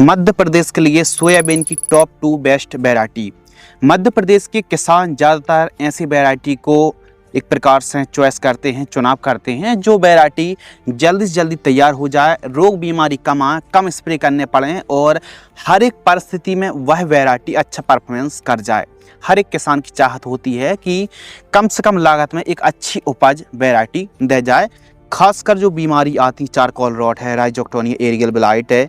मध्य प्रदेश के लिए सोयाबीन की top 2 best variety. Madhya Pradesh के किसान ज़्यादातर ऐसी वैरायटी को एक प्रकार से चॉइस करते हैं, चुनाव करते हैं जो वैरायटी जल्दी से जल्दी तैयार हो जाए, रोग बीमारी कम आए, कम स्प्रे करने पड़े और हर एक परिस्थिति में वह वैरायटी अच्छा परफॉर्मेंस कर जाए। हर एक किसान की चाहत होती है कि कम से कम लागत में एक अच्छी उपज वैरायटी दे जाए। खासकर जो बीमारी आती चारकोल रॉट है, राइजोक्टोनिया एरियल ब्लाइट है,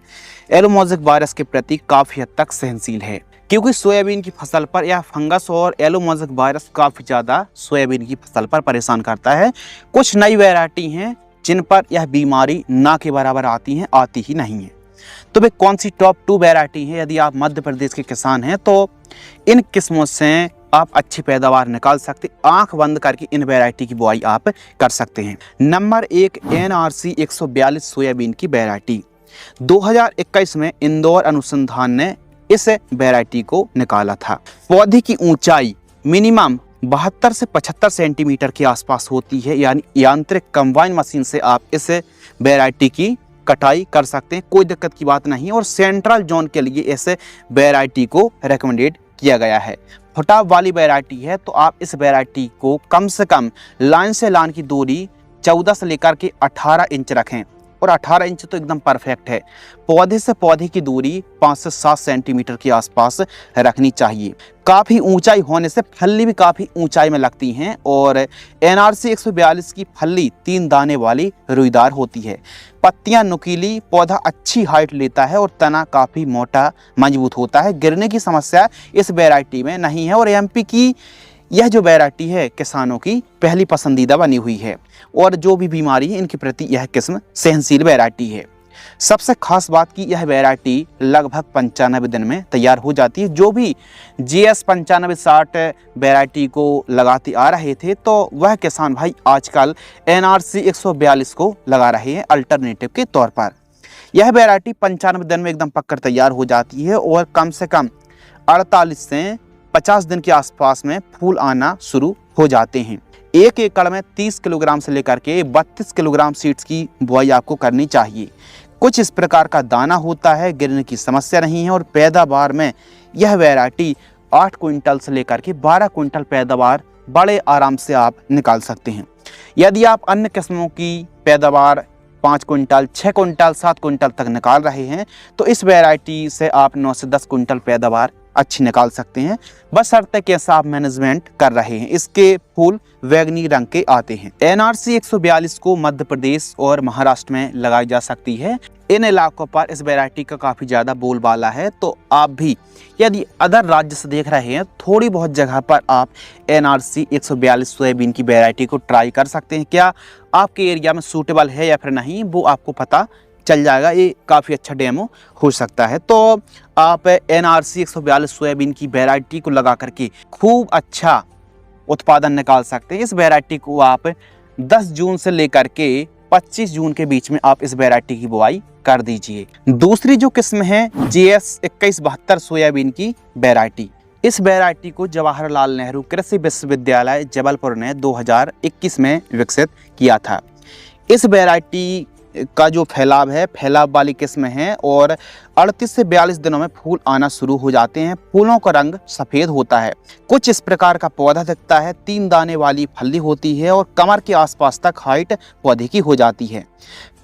येलो मोज़ेक वायरस के प्रति काफ़ी हद तक सहनशील है, क्योंकि सोयाबीन की फसल पर यह फंगस और येलो मोज़ेक वायरस काफ़ी ज़्यादा सोयाबीन की फसल पर परेशान करता है। कुछ नई वैरायटी हैं जिन पर यह बीमारी ना के बराबर आती ही नहीं है। तो वे कौन सी टॉप 2 वैरायटी है? यदि आप मध्य प्रदेश के किसान हैं तो इन किस्मों से आप अच्छी पैदावार निकाल सकते, आंख बंद करके इन वैरायटी की बुआई आप कर सकते हैं। नंबर 1 NRC 142 सोयाबीन की वैरायटी। 2021 में इंदौर अनुसंधान ने इस वैरायटी को निकाला था। पौधे की ऊंचाई मिनिमम 72 से 75 सेंटीमीटर के आसपास होती है, यानी यांत्रिक कंबाइन मशीन से आप इस वैरायटी की कटाई कर सकते हैं, कोई दिक्कत की बात नहीं। और सेंट्रल जोन के लिए इस वैरायटी को रिकमेंडेड किया गया है। फुटाव वाली वैरायटी है तो आप इस वैरायटी को कम से कम लाइन से लाइन की दूरी 14 से लेकर के 18 इंच रखें, और 18 इंच तो एकदम परफेक्ट है। पौधे से पौधे की दूरी 5 से 7 सेंटीमीटर के आसपास रखनी चाहिए। काफ़ी ऊंचाई होने से फल्ली भी काफ़ी ऊंचाई में लगती हैं, और NRC 142 की फल्ली 3 दाने वाली रुईदार होती है। पत्तियां नुकीली, पौधा अच्छी हाइट लेता है और तना काफ़ी मोटा मजबूत होता है। गिरने की समस्या इस वैरायटी में नहीं है, और MP की यह जो वैरायटी है किसानों की पहली पसंदीदा बनी हुई है, और जो भी बीमारी है इनके प्रति यह किस्म सहनशील वैरायटी है। सबसे खास बात की यह वैरायटी लगभग 95 दिन में तैयार हो जाती है। जो भी GS 9560 वैरायटी को लगाते आ रहे थे तो वह किसान भाई आजकल NRC 142 को लगा रहे हैं अल्टरनेटिव के तौर पर। यह वैरायटी 95 दिन में एकदम पककर तैयार हो जाती है, और कम से कम 48 से 50 दिन के आसपास में फूल आना शुरू हो जाते हैं। 1 एकड़ में 30 किलोग्राम से लेकर के 32 किलोग्राम सीड्स की बुआई आपको करनी चाहिए। कुछ इस प्रकार का दाना होता है, गिरने की समस्या नहीं है, और पैदावार में यह वैरायटी 8 क्विंटल से लेकर के 12 क्विंटल पैदावार बड़े आराम से आप निकाल सकते हैं। यदि आप अन्य किस्मों की पैदावार 5 क्विंटल, 6 क्विंटल, 7 क्विंटल तक निकाल रहे हैं तो इस वैरायटी से आप 9 से 10 क्विंटल पैदावार अच्छी निकाल सकते हैं, बशर्ते कि ऐसा आप मैनेजमेंट कर रहे हैं। इसके फूल बैंगनी रंग के आते हैं। NRC 142 को मध्य प्रदेश और महाराष्ट्र में लगाई जा सकती है। इन इलाकों पर इस वैरायटी का काफ़ी ज़्यादा बोलबाला है, तो आप भी यदि अदर राज्य से देख रहे हैं थोड़ी बहुत जगह पर आप NRC 142 सोयाबीन की वैरायटी को ट्राई कर सकते हैं। क्या आपके एरिया में सूटेबल है या फिर नहीं, वो आपको पता चल जाएगा। ये काफ़ी अच्छा डेमो हो सकता है। तो आप NRC 142 सोयाबीन की वैरायटी को लगा करके खूब अच्छा उत्पादन निकाल सकते हैं। इस वैरायटी को आप 10 जून से लेकर के 25 जून के बीच में आप इस वैरायटी की बुआई कर दीजिए। दूसरी जो किस्म है GS 2172 सोयाबीन की वैरायटी। इस वैरायटी को जवाहरलाल नेहरू कृषि विश्वविद्यालय जबलपुर ने 2021 में विकसित किया था। इस वैरायटी का जो फैलाव वाली किस्म है, और 38 से 42 दिनों में फूल आना शुरू हो जाते हैं। फूलों का रंग सफ़ेद होता है, कुछ इस प्रकार का पौधा दिखता है। 3 दाने वाली फली होती है, और कमर के आसपास तक हाइट पौधे की हो जाती है।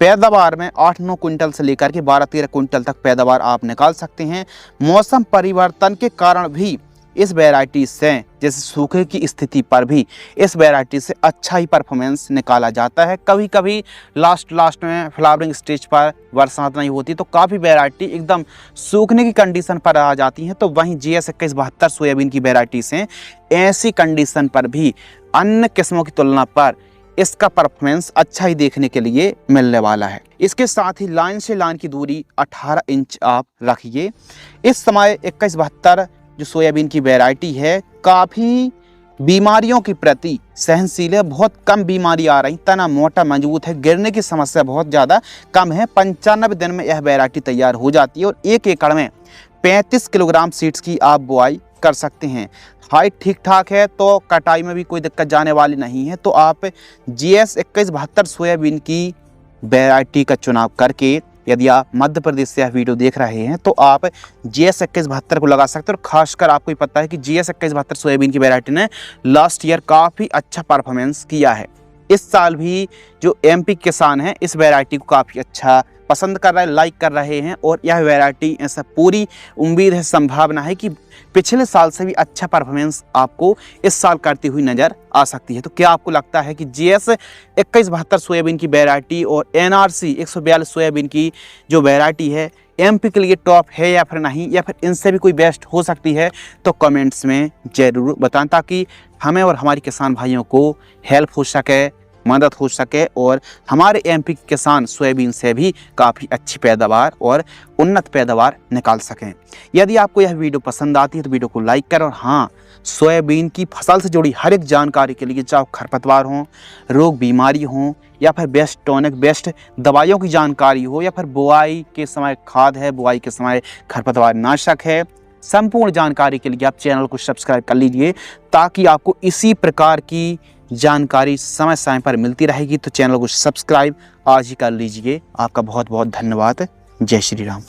पैदावार में 8-9 क्विंटल से लेकर के 12-13 क्विंटल तक पैदावार आप निकाल सकते हैं। मौसम परिवर्तन के कारण भी इस वैरायटी से, जैसे सूखे की स्थिति पर भी इस वैरायटी से अच्छा ही परफॉर्मेंस निकाला जाता है। कभी कभी लास्ट में फ्लावरिंग स्टेज पर बरसात नहीं होती तो काफ़ी वैरायटी एकदम सूखने की कंडीशन पर आ जाती हैं, तो वहीं GS 2172 सोयाबीन की वैरायटी से ऐसी कंडीशन पर भी अन्य किस्मों की तुलना पर इसका परफॉर्मेंस अच्छा ही देखने के लिए मिलने वाला है। इसके साथ ही लाइन से लाइन की दूरी 18 इंच आप रखिए। इस समय 2172 जो सोयाबीन की वैरायटी है काफ़ी बीमारियों के प्रति सहनशील है। बहुत कम बीमारी आ रही, तना मोटा मजबूत है, गिरने की समस्या बहुत ज़्यादा कम है। 95 दिन में यह वैरायटी तैयार हो जाती है, और 1 एकड़ में 35 किलोग्राम सीड्स की आप बुआई कर सकते हैं। हाइट ठीक ठाक है तो कटाई में भी कोई दिक्कत जाने वाली नहीं है। तो आप GS 2172 सोयाबीन की वैरायटी का चुनाव करके यदि आप मध्य प्रदेश से यह वीडियो देख रहे हैं तो आप GS 2172 को लगा सकते हैं। और खासकर आपको पता है कि GS 2172 सोयाबीन की वैरायटी ने लास्ट ईयर काफ़ी अच्छा परफॉर्मेंस किया है। इस साल भी जो MP किसान हैं इस वैरायटी को काफ़ी अच्छा पसंद कर रहे हैं, लाइक कर रहे हैं। और यह वैरायटी ऐसा पूरी उम्मीद है, संभावना है कि पिछले साल से भी अच्छा परफॉर्मेंस आपको इस साल करती हुई नज़र आ सकती है। तो क्या आपको लगता है कि GS 2172 सोयाबीन की वैरायटी और NRC 142 सोयाबीन की जो वैरायटी है MP के लिए टॉप है या फिर नहीं, या फिर इनसे भी कोई बेस्ट हो सकती है? तो कमेंट्स में ज़रूर बताएं ताकि हमें और हमारे किसान भाइयों को हेल्प हो सके, मदद हो सके और हमारे MP के किसान सोयाबीन से भी काफ़ी अच्छी पैदावार और उन्नत पैदावार निकाल सकें। यदि आपको यह वीडियो पसंद आती है तो वीडियो को लाइक करें। और हाँ, सोयाबीन की फसल से जुड़ी हर एक जानकारी के लिए, चाहे खरपतवार हों, रोग बीमारी हों, या फिर बेस्ट टॉनिक, बेस्ट दवाइयों की जानकारी हो, या फिर बुआई के समय खाद है, बुआई के समय खरपतवार नाशक है, संपूर्ण जानकारी के लिए आप चैनल को सब्सक्राइब कर लीजिए ताकि आपको इसी प्रकार की जानकारी समय समय पर मिलती रहेगी। तो चैनल को सब्सक्राइब आज ही कर लीजिए। आपका बहुत बहुत धन्यवाद। जय श्री राम।